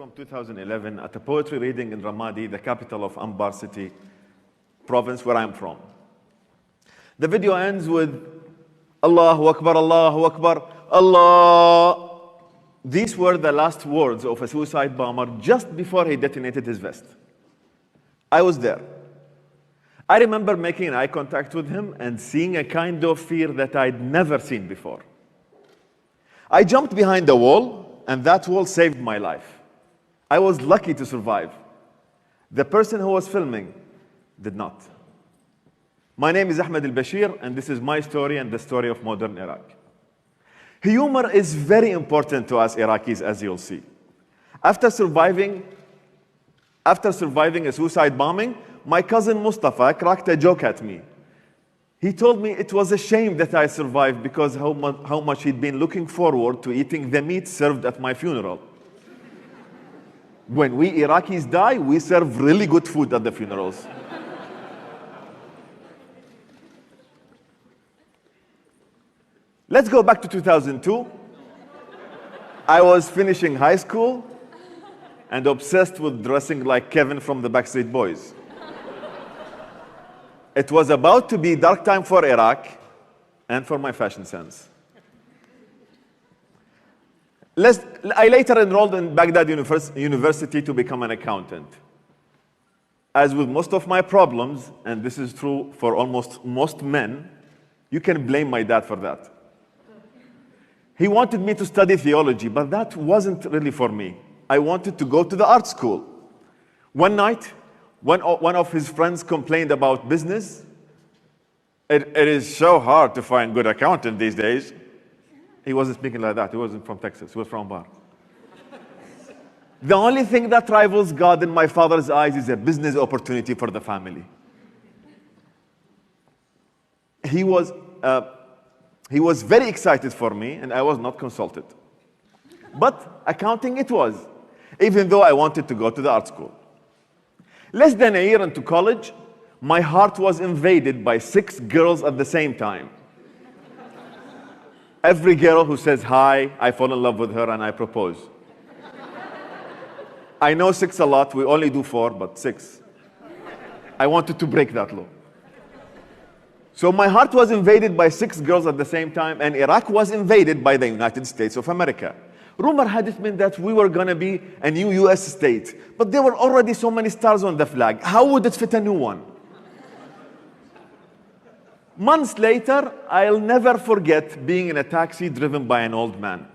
from 2011 at a poetry reading in Ramadi, the capital of Anbar city province where I'm from. The video ends with Allahu Akbar, Allahu Akbar, Allah. These were the last words of a suicide bomber just before he detonated his vest. I was there. I remember making eye contact with him and seeing a kind of fear that I'd never seen before. I jumped behind the wall, and that wall saved my life. I was lucky to survive. The person who was filming did not. My name is Ahmed al-Bashir, and this is my story and the story of modern Iraq. Humor is very important to us Iraqis, as you'll see. After surviving a suicide bombing, my cousin Mustafa cracked a joke at me. He told me it was a shame that I survived because how much he'd been looking forward to eating the meat served at my funeral. When we Iraqis die, we serve really good food at the funerals. Let's go back to 2002. I was finishing high school and obsessed with dressing like Kevin from the Backstreet Boys. It was about to be dark time for Iraq and for my fashion sense. I later enrolled in Baghdad University to become an accountant. As with most of my problems, and this is true for almost most men, you can blame my dad for that. He wanted me to study theology, but that wasn't really for me. I wanted to go to the art school. One night, one of his friends complained about business. It is so hard to find good accountant these days. He wasn't speaking like that. He wasn't from Texas. He was from Bar. The only thing that rivals God in my father's eyes is a business opportunity for the family. He was very excited for me, and I was not consulted. But accounting it was, even though I wanted to go to the art school. Less than a year into college, my heart was invaded by 6 girls at the same time. Every girl who says hi, I fall in love with her and I propose. I know 6 a lot, we only do 4, but 6. I wanted to break that law. So my heart was invaded by 6 girls at the same time, and Iraq was invaded by the United States of America. Rumor had it been that we were going to be a new US state, but there were already so many stars on the flag. How would it fit a new one? Months later, I'll never forget being in a taxi driven by an old man.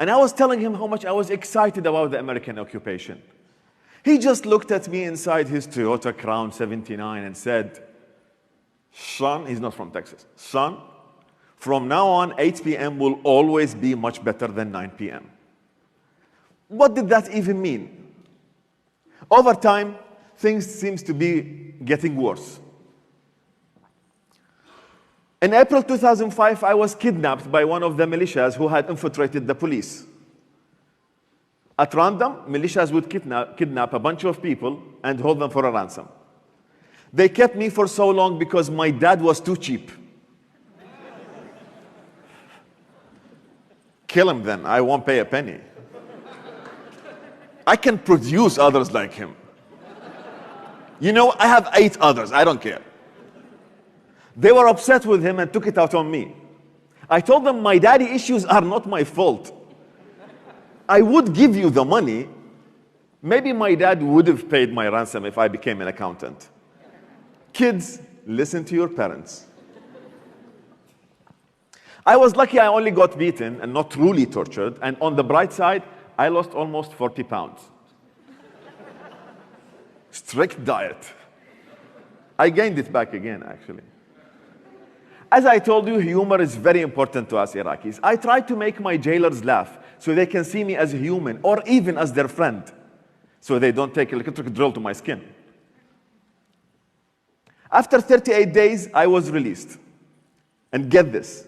And I was telling him how much I was excited about the American occupation. He just looked at me inside his Toyota Crown 79 and said, "Son," he's not from Texas, "Son, from now on, 8 p.m. will always be much better than 9 p.m. What did that even mean? Over time, things seem to be getting worse. In April 2005, I was kidnapped by one of the militias who had infiltrated the police. At random, militias would kidnap a bunch of people and hold them for a ransom. They kept me for so long because my dad was too cheap. Kill him then, I won't pay a penny. I can produce others like him. You know, I have 8 others, I don't care. They were upset with him and took it out on me. I told them my daddy issues are not my fault. I would give you the money. Maybe my dad would have paid my ransom if I became an accountant. Kids, listen to your parents. I was lucky I only got beaten and not truly tortured, and on the bright side, I lost almost 40 pounds. Strict diet. I gained it back again, actually. As I told you, humor is very important to us Iraqis. I try to make my jailers laugh so they can see me as a human or even as their friend, so they don't take an electric drill to my skin. After 38 days, I was released. And get this,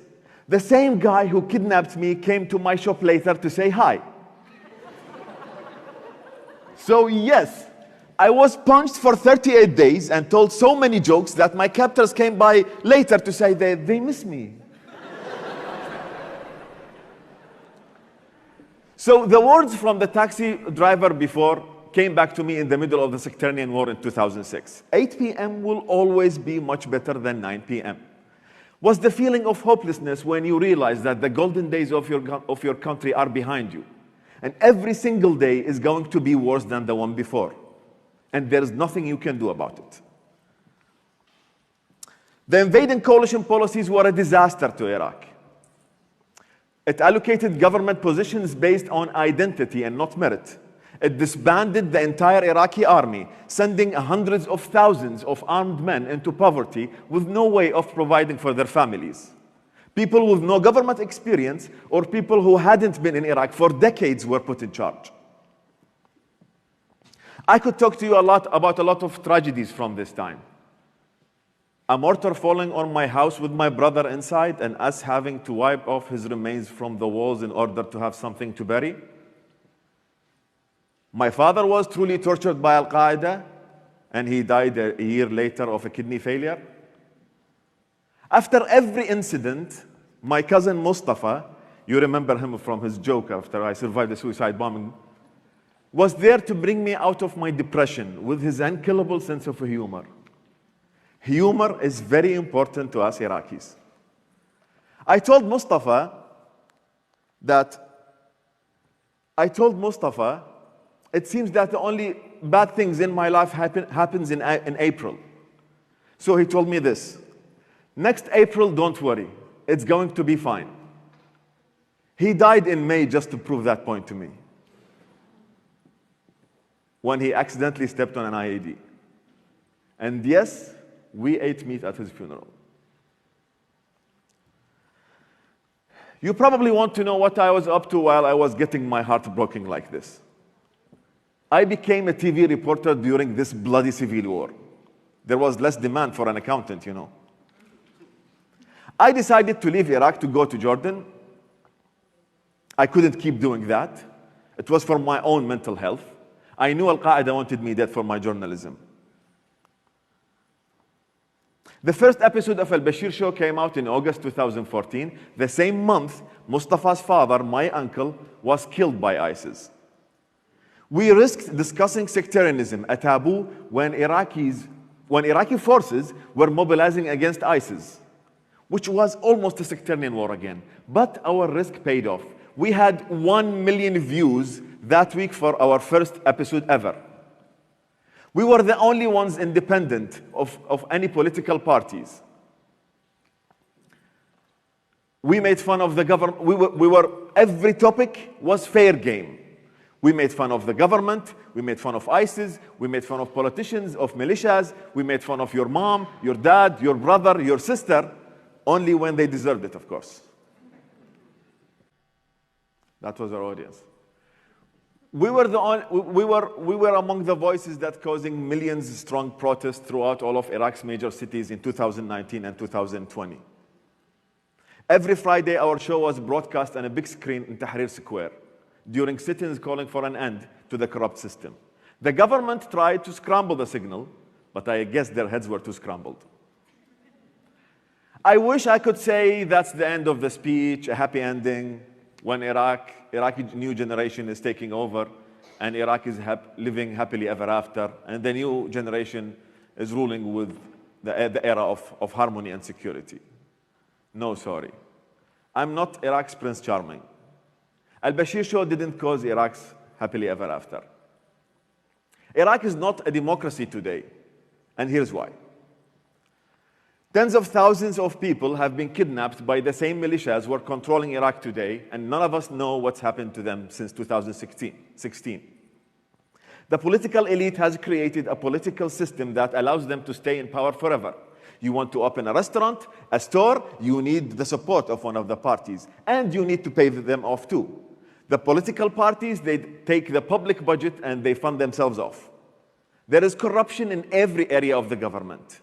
the same guy who kidnapped me came to my shop later to say hi. So yes, I was punched for 38 days and told so many jokes that my captors came by later to say they miss me. So the words from the taxi driver before came back to me in the middle of the sectarian war in 2006. 8 p.m. will always be much better than 9 p.m. Was the feeling of hopelessness when you realize that the golden days of your country are behind you, and every single day is going to be worse than the one before, and there's nothing you can do about it. The invading coalition policies were a disaster to Iraq. It allocated government positions based on identity and not merit. It disbanded the entire Iraqi army, sending hundreds of thousands of armed men into poverty with no way of providing for their families. People with no government experience or people who hadn't been in Iraq for decades were put in charge. I could talk to you about a lot of tragedies from this time. A mortar falling on my house with my brother inside and us having to wipe off his remains from the walls in order to have something to bury. My father was truly tortured by Al-Qaeda and he died a year later of a kidney failure. After every incident, my cousin Mustafa, you remember him from his joke after I survived the suicide bombing, was there to bring me out of my depression with his unkillable sense of humor. Humor is very important to us Iraqis. I told Mustafa it seems that the only bad things in my life happens in April. So he told me this: next April, don't worry, it's going to be fine. He died in May just to prove that point to me, when he accidentally stepped on an IED. And yes, we ate meat at his funeral. You probably want to know what I was up to while I was getting my heart broken like this. I became a TV reporter during this bloody civil war. There was less demand for an accountant, you know. I decided to leave Iraq to go to Jordan. I couldn't keep doing that. It was for my own mental health. I knew Al-Qaeda wanted me dead for my journalism. The first episode of Al-Bashir Show came out in August 2014. The same month, Mustafa's father, my uncle, was killed by ISIS. We risked discussing sectarianism, a taboo, when Iraqi forces were mobilizing against ISIS, which was almost a sectarian war again. But our risk paid off. We had 1 million views that week for our first episode ever. We were the only ones independent of any political parties. We made fun of the government. Every topic was fair game. We made fun of the government. We made fun of ISIS. We made fun of politicians, of militias. We made fun of your mom, your dad, your brother, your sister, only when they deserved it, of course. That was our audience. We were among the voices that causing millions strong protests throughout all of Iraq's major cities in 2019 and 2020. Every Friday, our show was broadcast on a big screen in Tahrir Square during sit-ins calling for an end to the corrupt system. The government tried to scramble the signal, but I guess their heads were too scrambled. I wish I could say that's the end of the speech, a happy ending, when Iraqi new generation is taking over and Iraq is living happily ever after, and the new generation is ruling with the era of harmony and security. No, sorry. I'm not Iraq's Prince Charming. Al-Bashir Show didn't cause Iraq's happily ever after. Iraq is not a democracy today, and here's why. Tens of thousands of people have been kidnapped by the same militias who are controlling Iraq today, and none of us know what's happened to them since 2016. The political elite has created a political system that allows them to stay in power forever. You want to open a restaurant, a store, you need the support of one of the parties, and you need to pay them off too. The political parties, they take the public budget and they fund themselves off. There is corruption in every area of the government.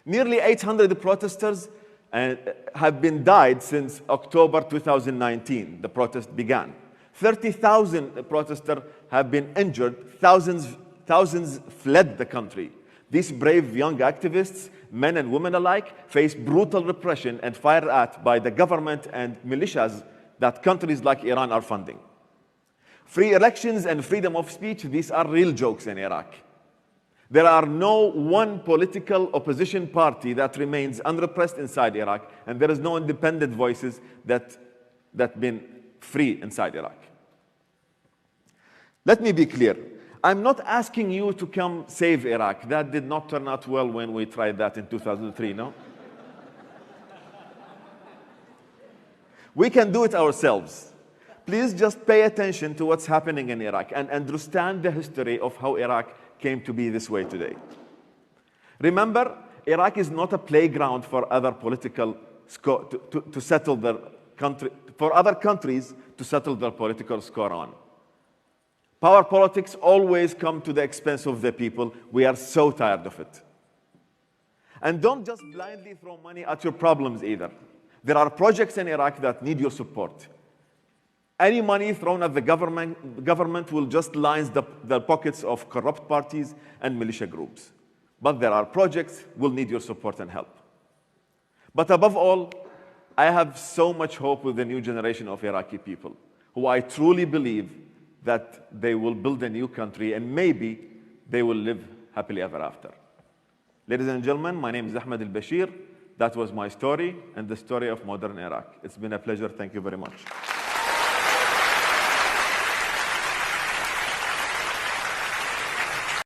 Nearly 800 protesters have been died since October 2019. The protest began. 30,000 protesters have been injured. Thousands fled the country. These brave young activists, men and women alike, face brutal repression and fired at by the government and militias that countries like Iran are funding. Free elections and freedom of speech, these are real jokes in Iraq. There are no one political opposition party that remains unrepressed inside Iraq, and there is no independent voices that been free inside Iraq. Let me be clear. I'm not asking you to come save Iraq. That did not turn out well when we tried that in 2003, no? We can do it ourselves. Please just pay attention to what's happening in Iraq and understand the history of how Iraq came to be this way today. Remember, Iraq is not a playground for other political to settle their country, for other countries to settle their political score on. Power politics always come to the expense of the people. We are so tired of it. And don't just blindly throw money at your problems either. There are projects in Iraq that need your support. Any money thrown at the government will just line the pockets of corrupt parties and militia groups. But there are projects will need your support and help. But above all, I have so much hope with the new generation of Iraqi people, who I truly believe that they will build a new country and maybe they will live happily ever after. Ladies and gentlemen, my name is Ahmed al-Bashir. That was my story and the story of modern Iraq. It's been a pleasure. Thank you very much.